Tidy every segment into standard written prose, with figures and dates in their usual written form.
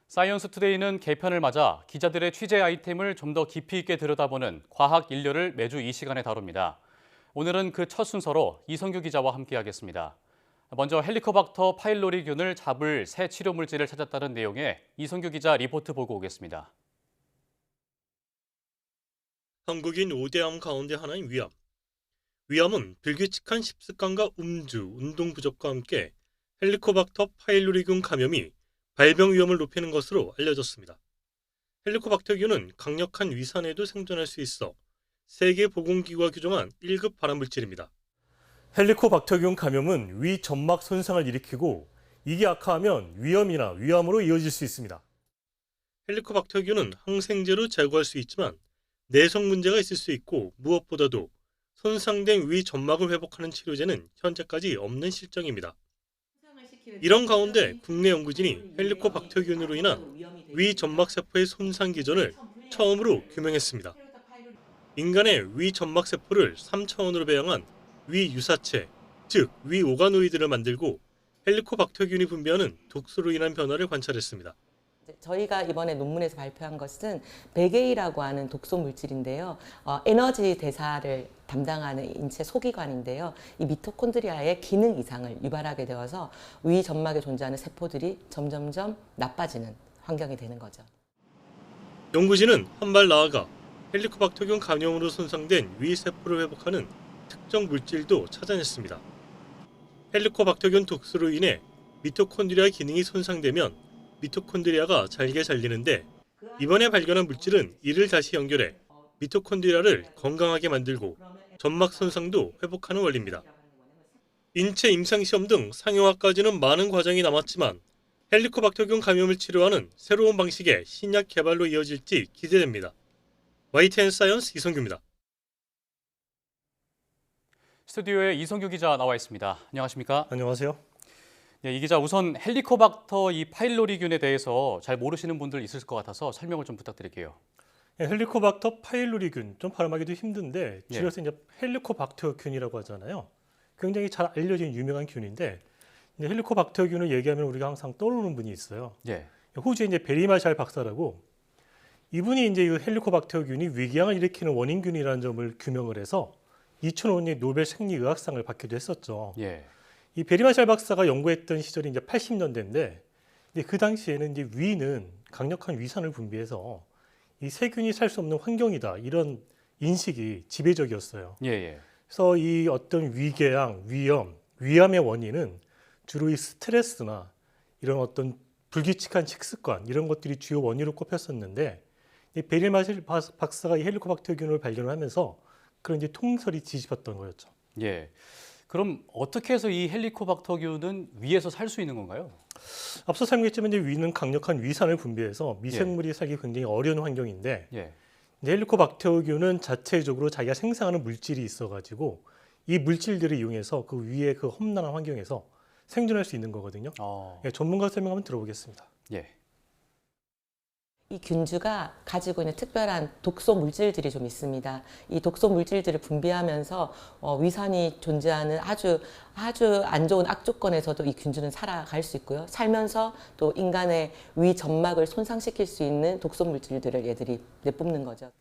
사이언스 투데이는 개편을 맞아 기자들의 취재 아이템을 좀 더 깊이 있게 들여다보는 과학 인류를 매주 이 시간에 다룹니다. 오늘은 그 첫 순서로 이성규 기자와 함께하겠습니다. 먼저 헬리코박터 파일로리균을 잡을 새 치료 물질을 찾았다는 내용의 이성규 기자 리포트 보고 오겠습니다. 한국인 5대 암 가운데 하나인 위암. 위암은 불규칙한 식습관과 음주, 운동 부족과 함께 헬리코박터 파일로리균 감염이 발병 위험을 높이는 것으로 알려졌습니다. 헬리코박터균은 강력한 위산에도 생존할 수 있어 세계보건기구가 규정한 1급 발암물질입니다. 헬리코박터균 감염은 위 점막 손상을 일으키고 이게 악화하면 위염이나 위암으로 이어질 수 있습니다. 헬리코박터균은 항생제로 제거할 수 있지만 내성 문제가 있을 수 있고 무엇보다도 손상된 위 점막을 회복하는 치료제는 현재까지 없는 실정입니다. 이런 가운데 국내 연구진이 헬리코박터균으로 인한 위 점막 세포의 손상 기전을 처음으로 규명했습니다. 인간의 위 점막 세포를 3차원으로 배양한 위 유사체, 즉 위 오가노이드를 만들고 헬리코박터균이 분비하는 독소로 인한 변화를 관찰했습니다. 저희가 이번에 논문에서 발표한 것은 베게이라고 하는 독소 물질인데요. 에너지 대사를 담당하는 인체 소기관인데요. 이 미토콘드리아의 기능 이상을 유발하게 되어서 위 점막에 존재하는 세포들이 점점점 나빠지는 환경이 되는 거죠. 연구진은 한 발 나아가 헬리코박터균 감염으로 손상된 위 세포를 회복하는 특정 물질도 찾아냈습니다. 헬리코박터균 독소로 인해 미토콘드리아 기능이 손상되면 미토콘드리아가 잘게 잘리는데 이번에 발견한 물질은 이를 다시 연결해 미토콘드리아를 건강하게 만들고 점막 손상도 회복하는 원리입니다. 인체 임상시험 등 상용화까지는 많은 과정이 남았지만 헬리코박터균 감염을 치료하는 새로운 방식의 신약 개발로 이어질지 기대됩니다. YTN 사이언스 이성규입니다. 스튜디오에 이성규 기자 나와 있습니다. 안녕하십니까? 안녕하세요. 네, 이 기자 우선 헬리코박터 이 파일로리균에 대해서 잘 모르시는 분들 있을 것 같아서 설명을 좀 부탁드릴게요. 헬리코박터 파일로리균 좀 발음하기도 힘든데 예. 줄여서 이제 헬리코박터균이라고 하잖아요. 굉장히 잘 알려진 유명한 균인데 이제 헬리코박터균을 얘기하면 우리가 항상 떠오르는 분이 있어요. 예. 호주의 이제 베리마샬 박사라고 이분이 이제 이 헬리코박터균이 위궤양을 일으키는 원인균이라는 점을 규명을 해서 2005년에 노벨 생리의학상을 받기도 했었죠. 예. 이 베리마샬 박사가 연구했던 시절이 이제 80년대인데 그 당시에는 이제 위는 강력한 위산을 분비해서 이 세균이 살 수 없는 환경이다 이런 인식이 지배적이었어요. 예, 예. 그래서 이 어떤 위궤양, 위염, 위암의 원인은 주로 이 스트레스나 이런 어떤 불규칙한 식습관 이런 것들이 주요 원인으로 꼽혔었는데 이 베리마샬 박사가 이 헬리코박터균을 발견하면서 그런 이제 통설이 뒤집혔던 거였죠. 예. 그럼 어떻게 해서 이 헬리코박터균은 위에서 살 수 있는 건가요? 앞서 설명했지만 이제 위는 강력한 위산을 분비해서 미생물이 살기 굉장히 어려운 환경인데 예. 이제 헬리코박터균은 자체적으로 자기가 생산하는 물질이 있어가지고 이 물질들을 이용해서 그 위의 그 험난한 환경에서 생존할 수 있는 거거든요. 전문가 설명 한번 들어보겠습니다. 예. 이 균주가 가지고 있는 특별한 독소 물질들이 좀 있습니다. 이 독소 물질들을 분비하면서 위산이 존재하는 아주 안 좋은 악조건에서도 이 균주는 살아갈 수 있고요. 살면서 또 인간의 위 점막을 손상시킬 수 있는 독소 물질들을 얘들이 내뿜는 거죠.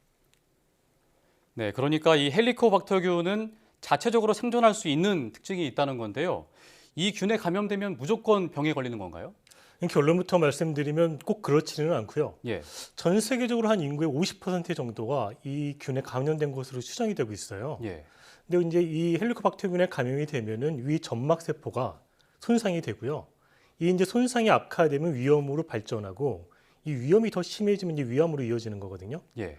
네, 그러니까 이 헬리코박터균은 자체적으로 생존할 수 있는 특징이 있다는 건데요. 이 균에 감염되면 무조건 병에 걸리는 건가요? 결론부터 말씀드리면 꼭 그렇지는 않고요. 예. 전 세계적으로 한 인구의 50% 정도가 이 균에 감염된 것으로 추정이 되고 있어요. 예. 근데 이제 이 헬리코박터균에 감염이 되면은 위 점막 세포가 손상이 되고요. 이 이제 손상이 악화되면 위염으로 발전하고 이 위염이 더 심해지면 이제 위암으로 이어지는 거거든요. 예.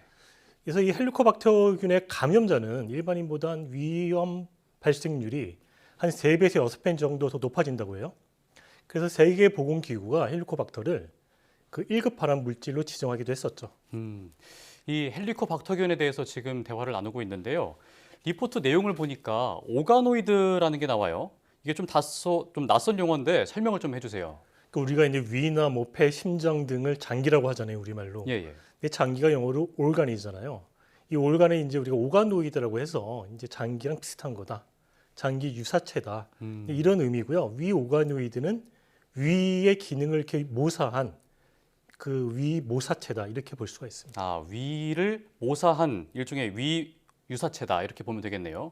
그래서 이 헬리코박터균의 감염자는 일반인보다 위염 발생률이 한 3배에서 6배 정도 더 높아진다고 해요. 그래서 세계보건기구가 헬리코박터를 그 1급 발암 물질로 지정하기도 했었죠. 이 헬리코박터균에 대해서 지금 대화를 나누고 있는데요. 리포트 내용을 보니까 오가노이드라는 게 나와요. 이게 좀 낯선 용어인데 설명을 좀 해주세요. 우리가 이제 위나 뭐 폐, 심장 등을 장기라고 하잖아요, 우리말로. 예, 예. 근데 장기가 영어로 올간이잖아요. 이 올간을 이제 우리가 오가노이드라고 해서 이제 장기랑 비슷한 거다. 장기 유사체다. 이런 의미고요. 위 오가노이드는 위의 기능을 이렇게 모사한 그 위 모사체다 이렇게 볼 수가 있습니다. 아, 위를 모사한 일종의 위 유사체다 이렇게 보면 되겠네요.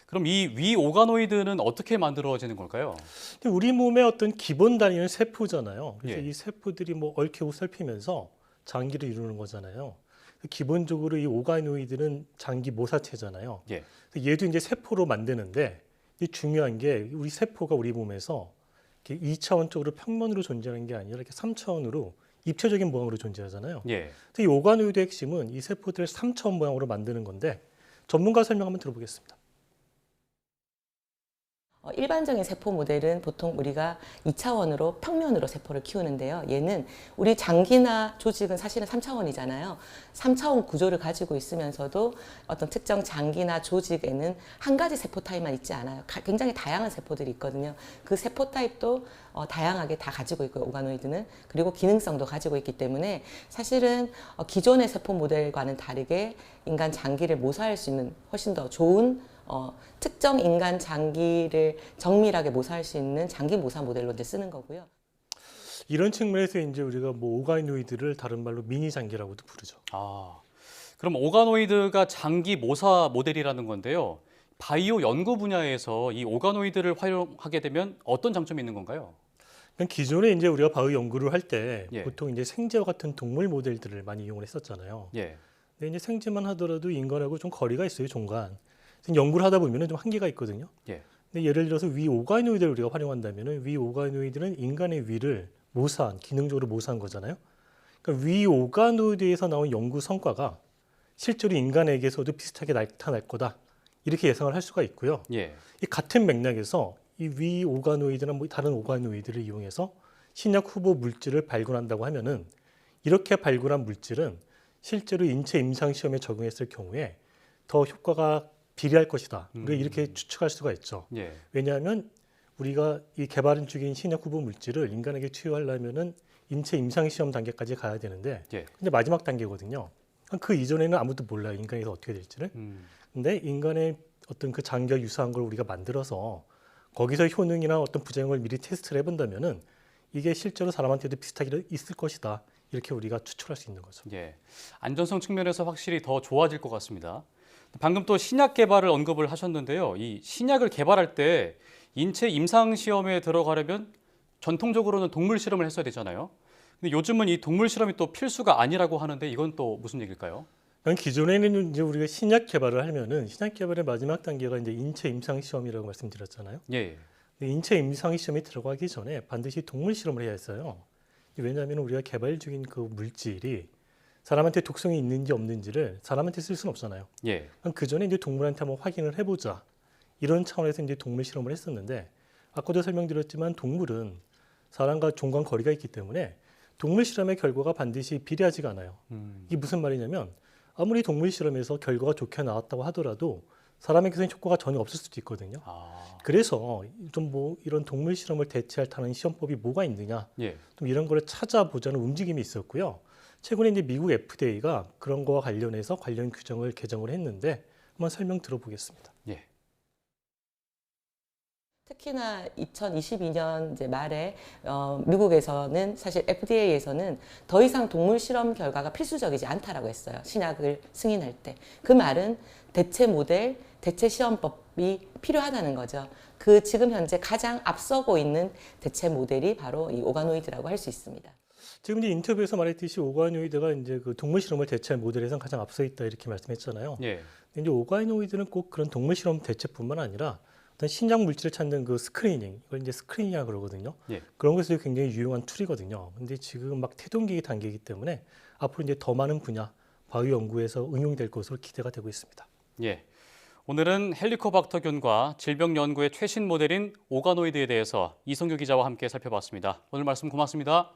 그럼 이 위 오가노이드는 어떻게 만들어지는 걸까요? 근데 우리 몸의 어떤 기본 단위는 세포잖아요. 그래서 예. 이 세포들이 뭐 얽히고 설피면서 장기를 이루는 거잖아요. 기본적으로 이 오가노이드는 장기 모사체잖아요. 예. 그래서 얘도 이제 세포로 만드는데 이 중요한 게 우리 세포가 우리 몸에서 이렇게 2차원적으로 평면으로 존재하는 게 아니라 이렇게 3차원으로 입체적인 모양으로 존재하잖아요. 예. 그래서 이 오가노이드의 핵심은 이 세포들을 3차원 모양으로 만드는 건데 전문가 설명 한번 들어보겠습니다. 일반적인 세포 모델은 보통 우리가 2차원으로 평면으로 세포를 키우는데요. 얘는 우리 장기나 조직은 사실은 3차원이잖아요. 3차원 구조를 가지고 있으면서도 어떤 특정 장기나 조직에는 한 가지 세포 타입만 있지 않아요. 굉장히 다양한 세포들이 있거든요. 그 세포 타입도 다양하게 다 가지고 있고요. 오가노이드는. 그리고 기능성도 가지고 있기 때문에 사실은 기존의 세포 모델과는 다르게 인간 장기를 모사할 수 있는 훨씬 더 좋은 특정 인간 장기를 정밀하게 모사할 수 있는 장기 모사 모델로 이제 쓰는 거고요. 이런 측면에서 이제 우리가 뭐 오가노이드를 다른 말로 미니 장기라고도 부르죠. 아, 그럼 오가노이드가 장기 모사 모델이라는 건데요. 바이오 연구 분야에서 이 오가노이드를 활용하게 되면 어떤 장점이 있는 건가요? 그냥 기존에 이제 우리가 바이오 연구를 할 때 예. 보통 이제 생제와 같은 동물 모델들을 많이 이용을 했었잖아요. 예. 근데 이제 생제만 하더라도 인간하고 좀 거리가 있어요, 종간. 연구를 하다 보면은 좀 한계가 있거든요. 예. 근데 예를 들어서 위 오가노이드를 우리가 활용한다면은 위 오가노이드는 인간의 위를 모사한, 기능적으로 모사한 거잖아요. 그러니까 위 오가노이드에서 나온 연구 성과가 실제로 인간에게서도 비슷하게 나타날 거다. 이렇게 예상을 할 수가 있고요. 예. 이 같은 맥락에서 이 위 오가노이드나 뭐 다른 오가노이드를 이용해서 신약 후보 물질을 발굴한다고 하면은 이렇게 발굴한 물질은 실제로 인체 임상 시험에 적용했을 경우에 더 효과가 비례할 것이다. 우리가 이렇게 추측할 수가 있죠. 예. 왜냐하면 우리가 이 개발 중인 신약 후보 물질을 인간에게 투여하려면은 인체 임상 시험 단계까지 가야 되는데, 예. 근데 마지막 단계거든요. 그 이전에는 아무도 몰라요. 인간에서 어떻게 될지를. 근데 인간의 어떤 그 장기와 유사한 걸 우리가 만들어서 거기서 효능이나 어떤 부작용을 미리 테스트를 해본다면은 이게 실제로 사람한테도 비슷하게 있을 것이다. 이렇게 우리가 추측할 수 있는 거죠. 예. 안전성 측면에서 확실히 더 좋아질 것 같습니다. 방금 또 신약 개발을 언급을 하셨는데요. 이 신약을 개발할 때 인체 임상 시험에 들어가려면 전통적으로는 동물 실험을 했어야 되잖아요. 근데 요즘은 이 동물 실험이 또 필수가 아니라고 하는데 이건 또 무슨 얘기일까요? 기존에는 이제 우리가 신약 개발을 하면은 신약 개발의 마지막 단계가 이제 인체 임상 시험이라고 말씀드렸잖아요. 예. 근데 인체 임상 시험에 들어가기 전에 반드시 동물 실험을 해야 했어요. 왜냐하면 우리가 개발 중인 그 물질이 사람한테 독성이 있는지 없는지를 사람한테 쓸 수는 없잖아요. 예. 그 전에 이제 동물한테 한번 확인을 해보자. 이런 차원에서 이제 동물 실험을 했었는데 아까도 설명드렸지만 동물은 사람과 종간 거리가 있기 때문에 동물 실험의 결과가 반드시 비례하지가 않아요. 이게 무슨 말이냐면 아무리 동물 실험에서 결과가 좋게 나왔다고 하더라도 사람에게서는 효과가 전혀 없을 수도 있거든요. 아. 그래서 좀 뭐 이런 동물 실험을 대체할 타는 시험법이 뭐가 있느냐, 예. 좀 이런 거를 찾아보자는 움직임이 있었고요. 최근에 이제 미국 FDA가 그런 거와 관련해서 관련 규정을 개정을 했는데 한번 설명 들어보겠습니다. 예. 특히나 2022년 이제 말에 미국에서는 사실 FDA에서는 더 이상 동물 실험 결과가 필수적이지 않다라고 했어요. 신약을 승인할 때. 그 말은 대체 모델, 대체 시험법이 필요하다는 거죠. 그 지금 현재 가장 앞서고 있는 대체 모델이 바로 이 오가노이드라고 할 수 있습니다. 지금 이제 인터뷰에서 말했듯이 오가노이드가 이제 그 동물 실험을 대체할 모델에선 가장 앞서 있다 이렇게 말씀했잖아요. 예. 근데 이제 오가노이드는 꼭 그런 동물 실험 대체뿐만 아니라 어떤 신약 물질을 찾는 그 스크리닝, 이걸 이제 스크리닝이라고 그러거든요. 예. 그런 것이 굉장히 유용한 툴이거든요. 근데 지금 막 태동기 단계이기 때문에 앞으로 이제 더 많은 분야, 바이오 연구에서 응용될 것으로 기대가 되고 있습니다. 예. 오늘은 헬리코박터균과 질병 연구의 최신 모델인 오가노이드에 대해서 이성규 기자와 함께 살펴봤습니다. 오늘 말씀 고맙습니다.